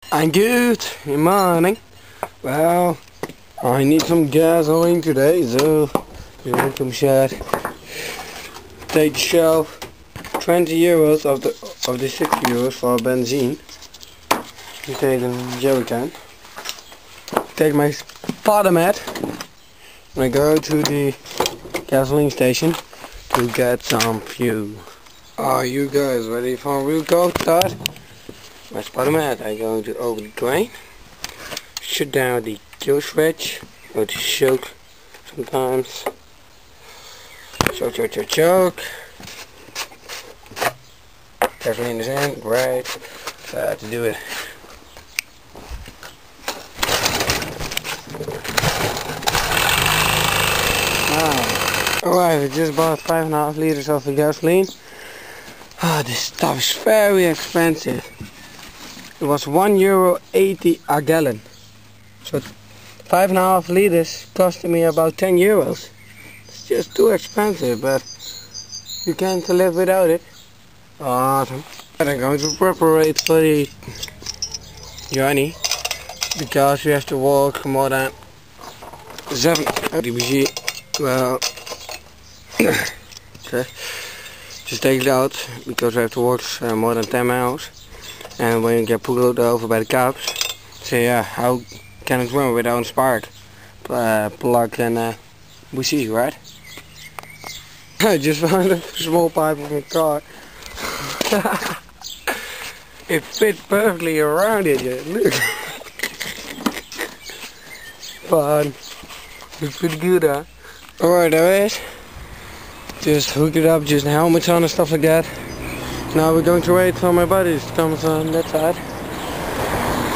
I'm good. Good morning. Well, I need some gasoline today, so you come shot. Take the shelf. 20 euros of the 60 euros for benzine. You take a jerry can. Take my spotter mat. And I go to the gasoline station to get some fuel. Are you guys ready for a real cold start? My spotter mat. I'm going to open the drain. Shut down the kill switch. Go to choke sometimes. Choke. Gasoline is in, great. So I have to do it. Alright, I just bought 5.5 liters of the gasoline. This stuff is very expensive. It was €1.80 a gallon. So 5.5 liters costed me about 10 euros. It's just too expensive, but you can't live without it. Awesome. And I'm going to prepare for the journey because we have to walk more than 7 dBg. Well, okay. Just take it out because we have to walk more than 10 miles. And when you get pulled over by the cops, say, yeah, how can it run without a spark plug and bushing, right? I just found a small pipe in my car. It fits perfectly around it, yeah. Look. But looks pretty good, huh? Alright, there it is. Just hook it up, just helmets on and stuff like that. Now we're going to wait for my buddies to come on that side.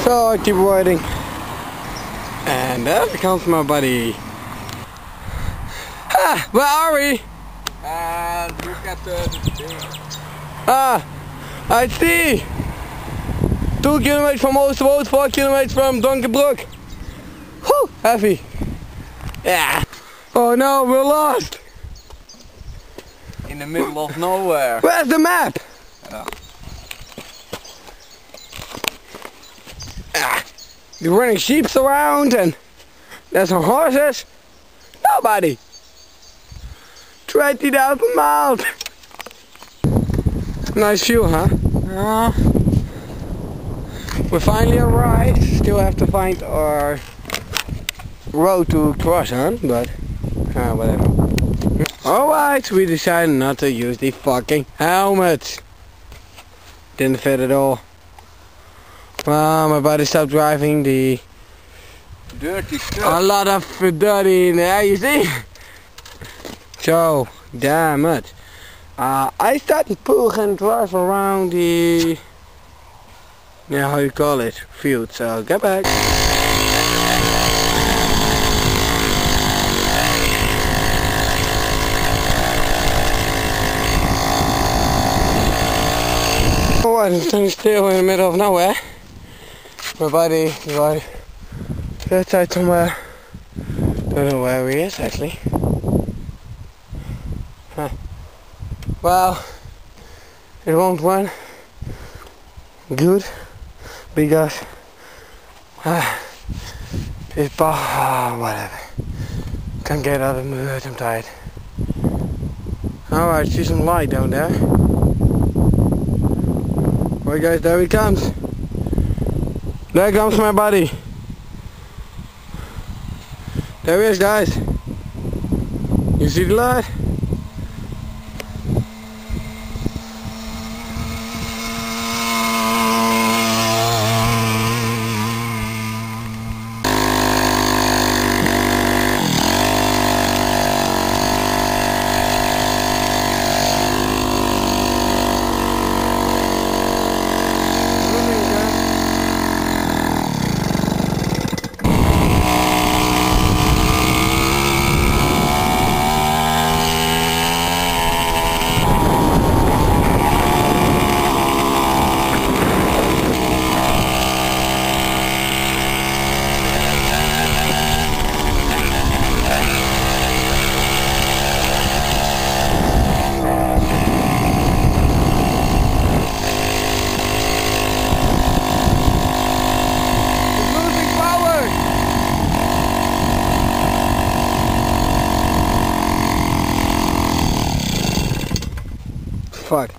So I keep waiting. And there comes my buddy. Ah, where are we? And look at the thing. I see. 2 kilometers from Oosterwold, 4 kilometers from Donkerbroek. Whew, heavy. Yeah. Oh no, we're lost. In the middle of nowhere. Where's the map? You're running sheeps around and there's some horses. Nobody. 20,000 miles. Nice view, huh? We finally arrived. Still have to find our road to cross on, but whatever. Alright, we decided not to use the fucking helmet. Didn't fit at all. Well, my buddy stopped driving the dirty stuff. A lot of dirty in there, you see? So, damn it. I started to pull and drive around the, yeah, how you call it, field. So get back. Alright, I'm standing still in the middle of nowhere. My buddy is like that side somewhere. Don't know where he is actually. Huh. Well, it won't run good because it's whatever. Can't get out of the mood, I'm tired. Alright, see some light down there. Alright guys, there he comes. There comes my buddy. There he is, guys. You see the light? fuck?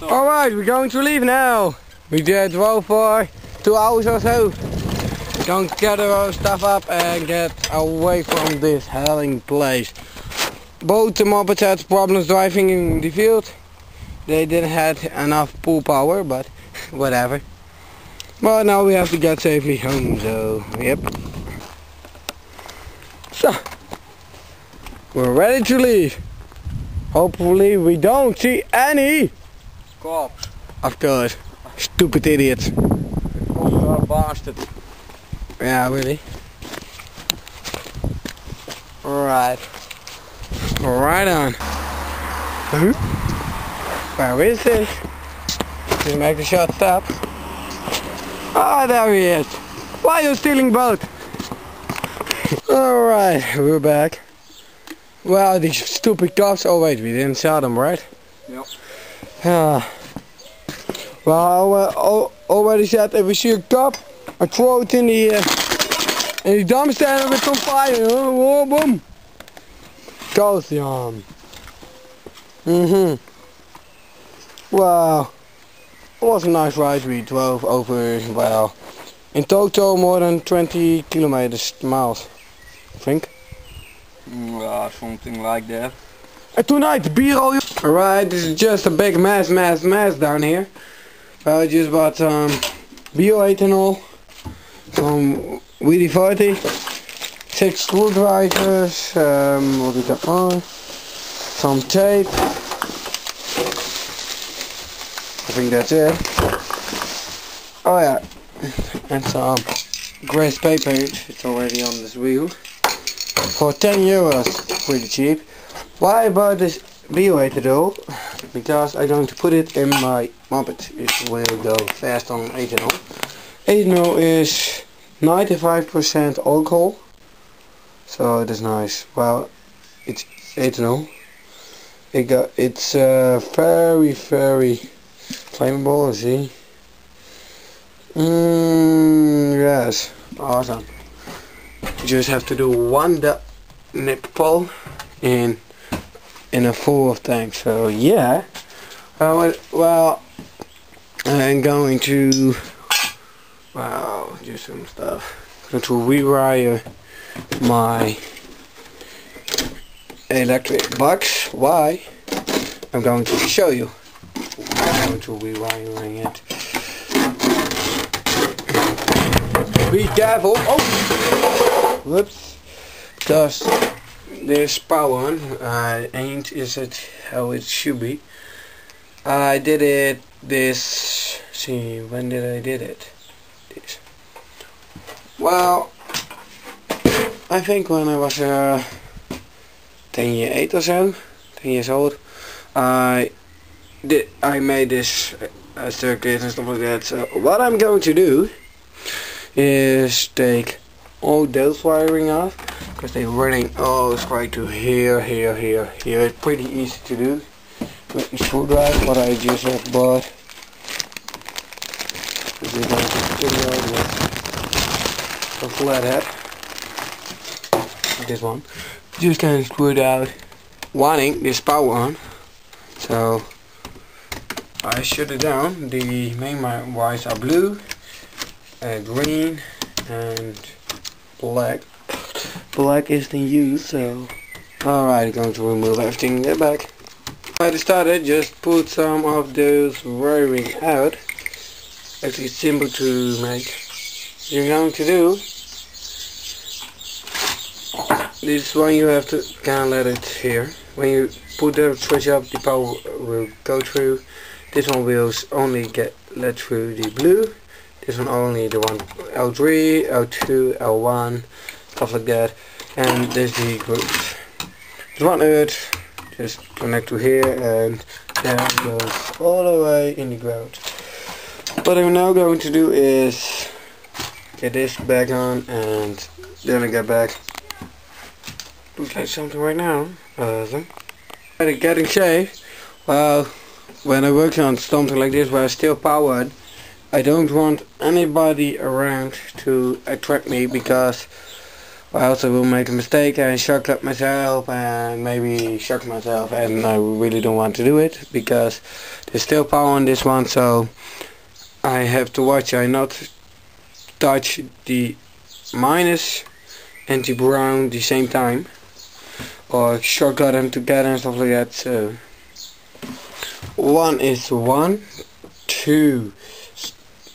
Alright, we're going to leave now. We did drove for 2 hours or so. Going to gather our stuff up and get away from this helling place. Both the mopeds had problems driving in the field. They didn't have enough pull power, but whatever. But now we have to get safely home, so yep. So, we're ready to leave. Hopefully we don't see any cops. Of course. Stupid idiots. Cops are bastards. Yeah, really. Right. Right on. Where is this? Just make a short stop. Ah, there he is. Why are you stealing boat? Alright, we're back. Well, these stupid cops. Oh wait, we didn't saw them, right? Yep. Well, I already said if we see a cop, I throw it in the dumpster and it's on fire. Oh, boom. Goes on. Well, it was a nice ride. We drove over, well, in total more than 20 miles, I think. Yeah, something like that. And tonight, beer all. Alright, this is just a big mess down here. I just bought some bioethanol, some whit 40, 6 screwdrivers, what we got on, some tape. I think that's it. Oh yeah, and some grease paper. It's already on this wheel for 10 euros, pretty cheap. Why I bought this bioethanol? Because I'm going to put it in my moped. It will go fast on ethanol. Ethanol is 95% alcohol, so that's nice. Well, it's ethanol. It's very flammable. See? Yes, awesome. You just have to do one nip pull in a full of tanks. So yeah. Well, I'm going to do some stuff. I'm going to rewire my electric box. Why? I'm going to show you. I'm going to rewiring it. Be careful. Oh, whoops. Because this power on ain't is it how it should be. I did it this. See, when did I did it? This. Well, I think when I was 10 years or so, 10 years old, I made this circuit and stuff like that. So what I'm going to do is take all those wiring off, because they're running all right to here. It's pretty easy to do with the screwdriver, what I just have bought. A flathead. This one. Just can screw it out, wanting this power on. So I shut it down. The main wires are blue, green, and black. Black is in use, so alright, going to remove everything, get back. I started, just put some of those wiring out. Actually simple to make. You're going to do this one, you have to kind of let it here. When you put the switch up, the power will go through. This one will only get let through the blue. This one only the one L3, L2, L1, stuff like that. And there's the groups. There's one earth, just connect to here, and then it goes all the way in the ground. What I'm now going to do is get this back on, and then I get back. Looks like something right now. Getting shape. Well, when I work on something like this where I still powered, I don't want anybody around to attract me, because I also will make a mistake and shortcut myself and maybe shock myself, and I really don't want to do it because there's still power on this one, so I have to watch I not touch the minus and the brown the same time, or shortcut them together and stuff like that. So 1 is 1, 2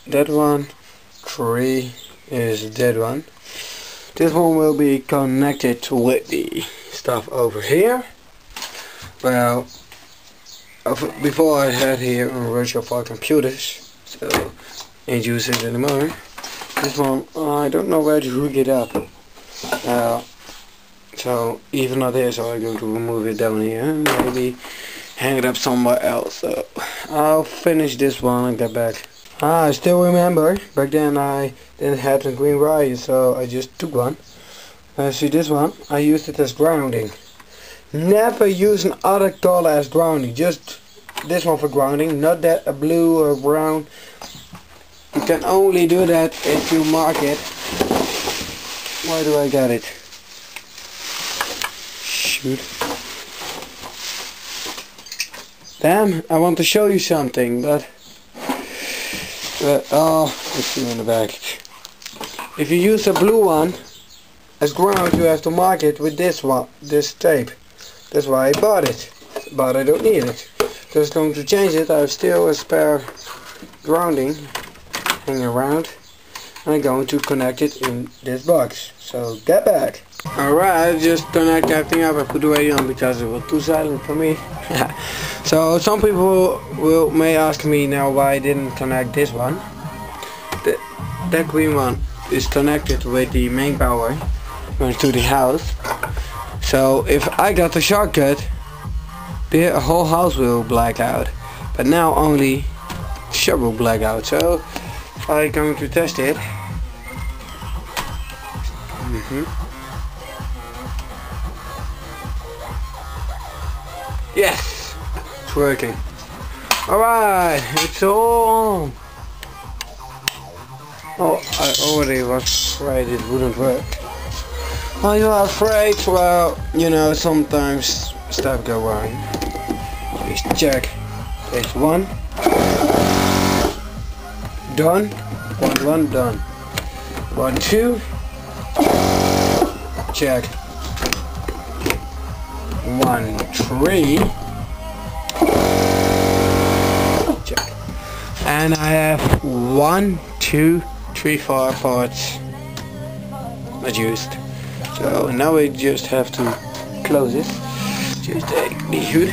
that one, 3 is that one. This one will be connected with the stuff over here. Well, before I had here a virtual for computers, so ain't use it anymore. This one, I don't know where to hook it up. So even not here, so I'm going to remove it down here and maybe hang it up somewhere else. So I'll finish this one and get back. I still remember back then I didn't have the green wire, so I just took one. See this one, I used it as grounding. Never use another color as grounding, just this one for grounding, not that a blue or brown. You can only do that if you mark it. Why do I get it? Shoot. Damn, I want to show you something, but oh, it's in the back. If you use a blue one as ground, you have to mark it with this one, this tape. That's why I bought it, but I don't need it. Just going to change it. I have still a spare grounding hanging around, and I'm going to connect it in this box. So get back. Alright, just connect everything up. I put the radio on because it was too silent for me. So some people may ask me now why I didn't connect this one. That green one is connected with the main power going to the house. So if I got the shortcut, the whole house will black out. But now only shop will black out. So I'm going to test it. Yes, it's working. Alright, it's all on. Oh, I already was afraid it wouldn't work. Are you afraid? Well, you know, sometimes stuff go wrong. Please check. There's 1. Done. 1, done. 1, 2. Check. 1, 3. Check. And I have 1, 2, 3, 4 parts not used. So now we just have to close it. Just take the hood.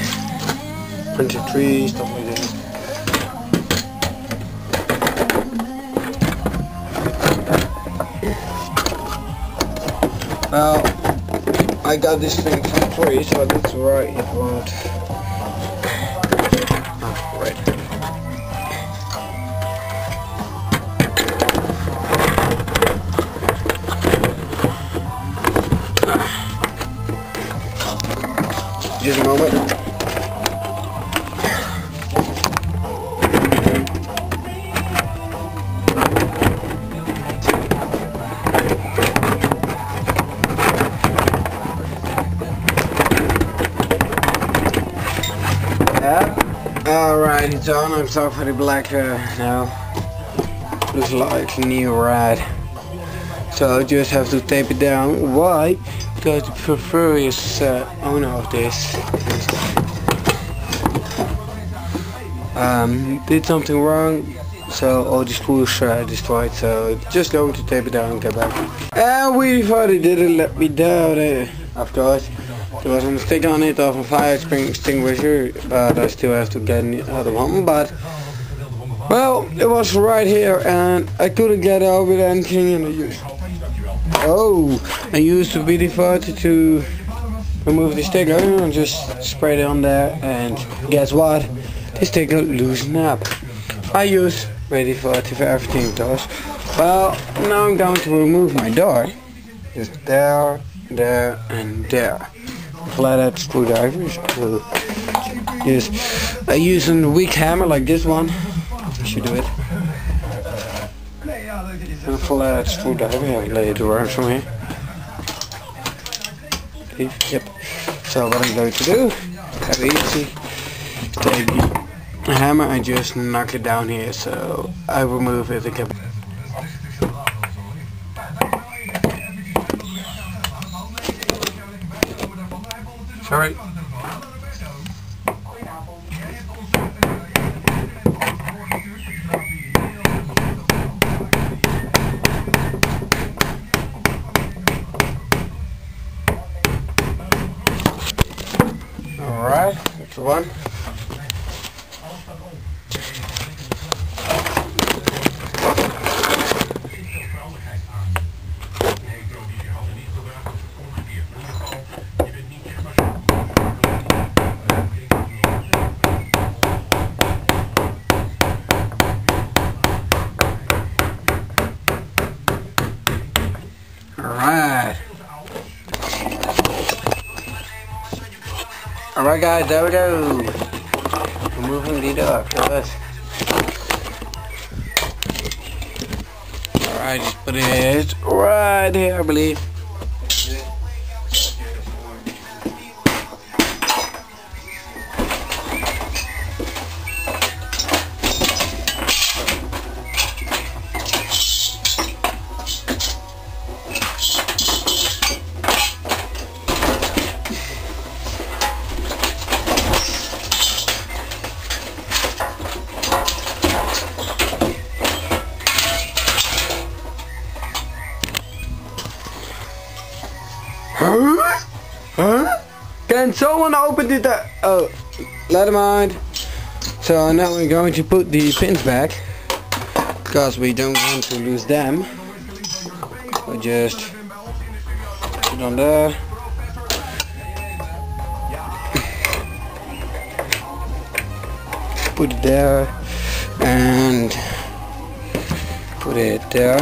1, 2, 3, stuff like that. Well, I got this thing for free, so that's right, it won't. Oh, right. Just a moment. Alright, it's on. I'm sorry for the black now. Looks like new red. So I just have to tape it down. Why? Because the previous owner of this did something wrong, so all the screws destroyed. So just going to tape it down and get back. And we thought it didn't let me down. Of course, there was a mistake on it of a fire extinguisher, but I still have to get another one. But well, it was right here, and I couldn't get over the anything in the use. Oh, I used the BD40 to remove the sticker and just sprayed it on there, and guess what? The sticker loosened up. I use ready for everything does. Well, now I'm going to remove my door. Just there, there, and there. Flathead screwdrivers. So I use a weak hammer like this one. I should do it. And a flathead screwdriver. Yeah, lay it around from here. Yep. So what I'm going to do, very easy, take the hammer and just knock it down here. So I remove it again. Sorry. Alright, that's one. Alright guys, there we go. Removing the door first. Alright, just put it right here, I believe. Huh? Can someone open it? Oh, never mind. So now we're going to put the pins back because we don't want to lose them. So just put it on there. Put it there and put it there.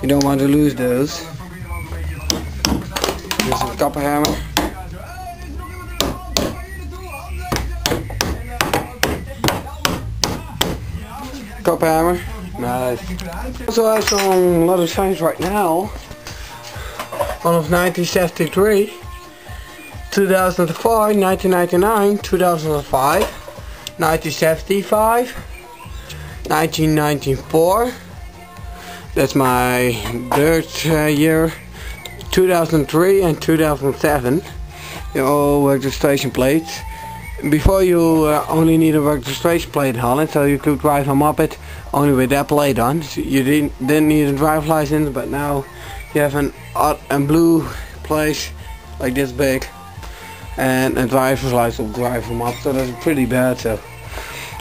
You don't want to lose those. Here's a copper hammer. Copper hammer. Nice. Also has a lot of signs right now. One of 1973, 2004, 1999, 2005, 1975, 1994. That's my birth year. 2003 and 2007. They're all registration plates. Before you only need a registration plate on it, so you could drive a moped only with that plate on. So you didn't need a driver's license, but now you have a blue plate like this big and a driver's license to drive a moped. So that's pretty bad. So,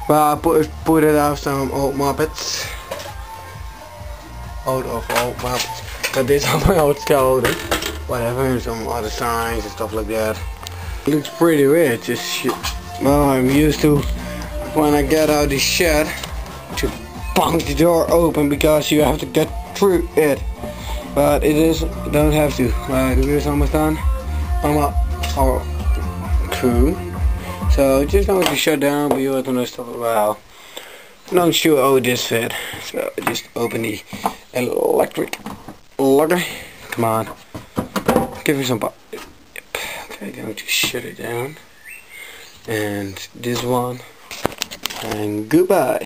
well, I put it off some old mopeds. Old mopeds. But this is my old code, whatever, some other signs and stuff like that. It looks pretty weird, just shit. Well, I'm used to when I get out of the shed to bunk the door open because you have to get through it. But it is, don't have to. The wheel is almost done. Our crew. So just going to shut down, but you have to stuff. Well, not sure how this fit. So just open the electric lugger. Come on. Give me some pop. Yep. Okay, going to shut it down. And this one. And goodbye.